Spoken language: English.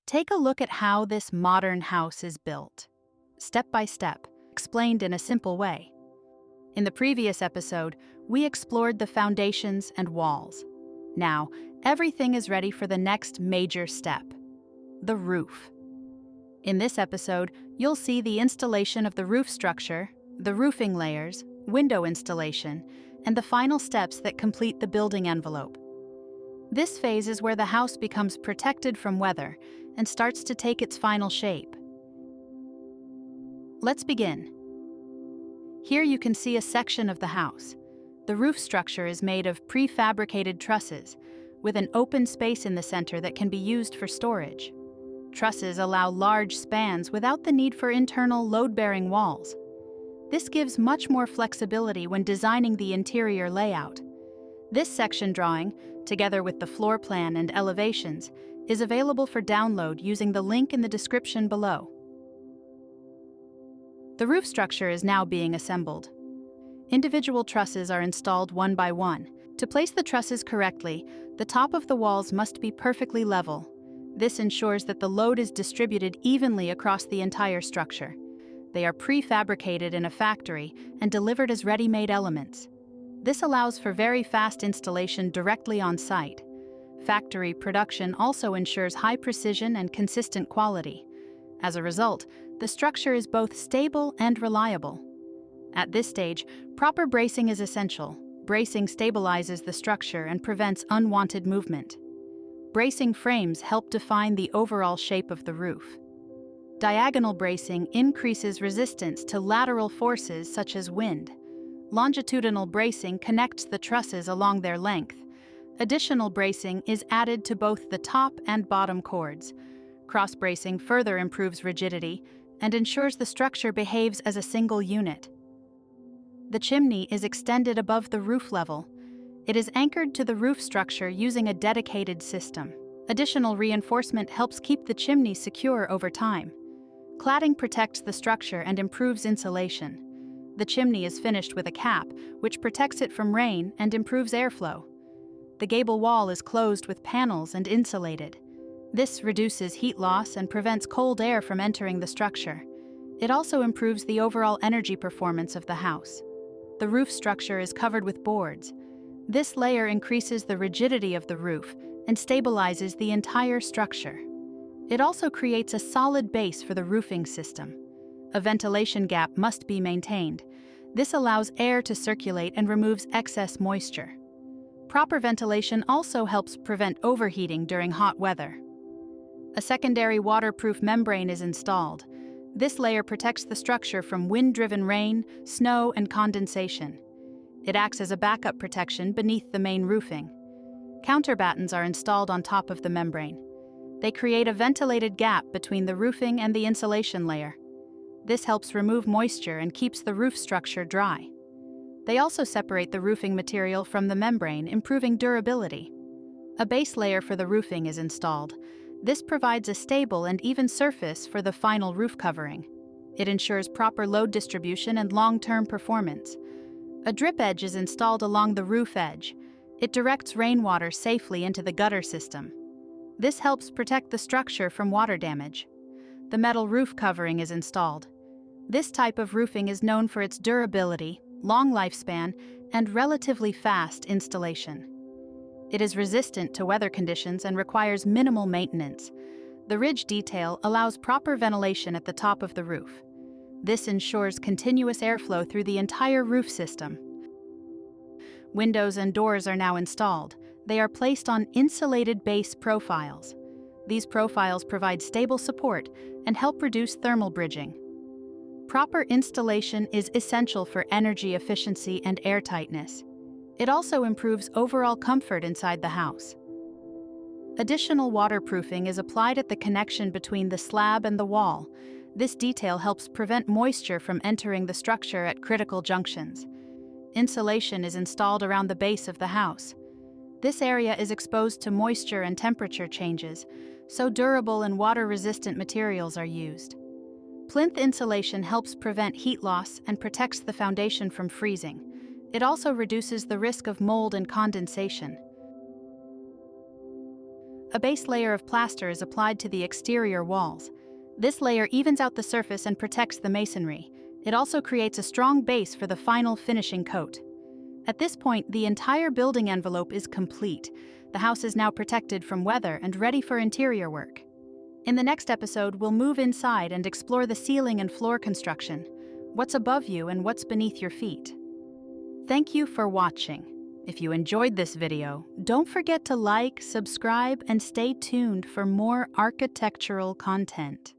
Take a look at how this modern house is built, step by step, explained in a simple way. In the previous episode, we explored the foundations and walls. Now, everything is ready for the next major step, the roof. In this episode, you'll see the installation of the roof structure, the roofing layers, window installation, and the final steps that complete the building envelope. This phase is where the house becomes protected from weather and starts to take its final shape. Let's begin. Here you can see a section of the house. The roof structure is made of prefabricated trusses, with an open space in the center that can be used for storage. Trusses allow large spans without the need for internal load-bearing walls. This gives much more flexibility when designing the interior layout. This section drawing, together with the floor plan and elevations, is available for download using the link in the description below. The roof structure is now being assembled. Individual trusses are installed one by one. To place the trusses correctly, the top of the walls must be perfectly level. This ensures that the load is distributed evenly across the entire structure. They are prefabricated in a factory and delivered as ready-made elements. This allows for very fast installation directly on site. Factory production also ensures high precision and consistent quality. As a result, the structure is both stable and reliable. At this stage, proper bracing is essential. Bracing stabilizes the structure and prevents unwanted movement. Bracing frames help define the overall shape of the roof. Diagonal bracing increases resistance to lateral forces such as wind. Longitudinal bracing connects the trusses along their length. Additional bracing is added to both the top and bottom chords. Cross-bracing further improves rigidity and ensures the structure behaves as a single unit. The chimney is extended above the roof level. It is anchored to the roof structure using a dedicated system. Additional reinforcement helps keep the chimney secure over time. Cladding protects the structure and improves insulation. The chimney is finished with a cap, which protects it from rain and improves airflow. The gable wall is closed with panels and insulated. This reduces heat loss and prevents cold air from entering the structure. It also improves the overall energy performance of the house. The roof structure is covered with boards. This layer increases the rigidity of the roof and stabilizes the entire structure. It also creates a solid base for the roofing system. A ventilation gap must be maintained. This allows air to circulate and removes excess moisture. Proper ventilation also helps prevent overheating during hot weather. A secondary waterproof membrane is installed. This layer protects the structure from wind-driven rain, snow, and condensation. It acts as a backup protection beneath the main roofing. Counterbattens are installed on top of the membrane. They create a ventilated gap between the roofing and the insulation layer. This helps remove moisture and keeps the roof structure dry. They also separate the roofing material from the membrane, improving durability. A base layer for the roofing is installed. This provides a stable and even surface for the final roof covering. It ensures proper load distribution and long-term performance. A drip edge is installed along the roof edge. It directs rainwater safely into the gutter system. This helps protect the structure from water damage. The metal roof covering is installed. This type of roofing is known for its durability, long lifespan, and relatively fast installation. It is resistant to weather conditions and requires minimal maintenance. The ridge detail allows proper ventilation at the top of the roof. This ensures continuous airflow through the entire roof system. Windows and doors are now installed. They are placed on insulated base profiles. These profiles provide stable support and help reduce thermal bridging. Proper installation is essential for energy efficiency and airtightness. It also improves overall comfort inside the house. Additional waterproofing is applied at the connection between the slab and the wall. This detail helps prevent moisture from entering the structure at critical junctions. Insulation is installed around the base of the house. This area is exposed to moisture and temperature changes, so durable and water-resistant materials are used. Plinth insulation helps prevent heat loss and protects the foundation from freezing. It also reduces the risk of mold and condensation. a base layer of plaster is applied to the exterior walls. This layer evens out the surface and protects the masonry. It also creates a strong base for the final finishing coat. At this point, the entire building envelope is complete. The house is now protected from weather and ready for interior work. In the next episode, we'll move inside and explore the ceiling and floor construction. What's above you and what's beneath your feet? Thank you for watching. If you enjoyed this video, don't forget to like, subscribe, and stay tuned for more architectural content.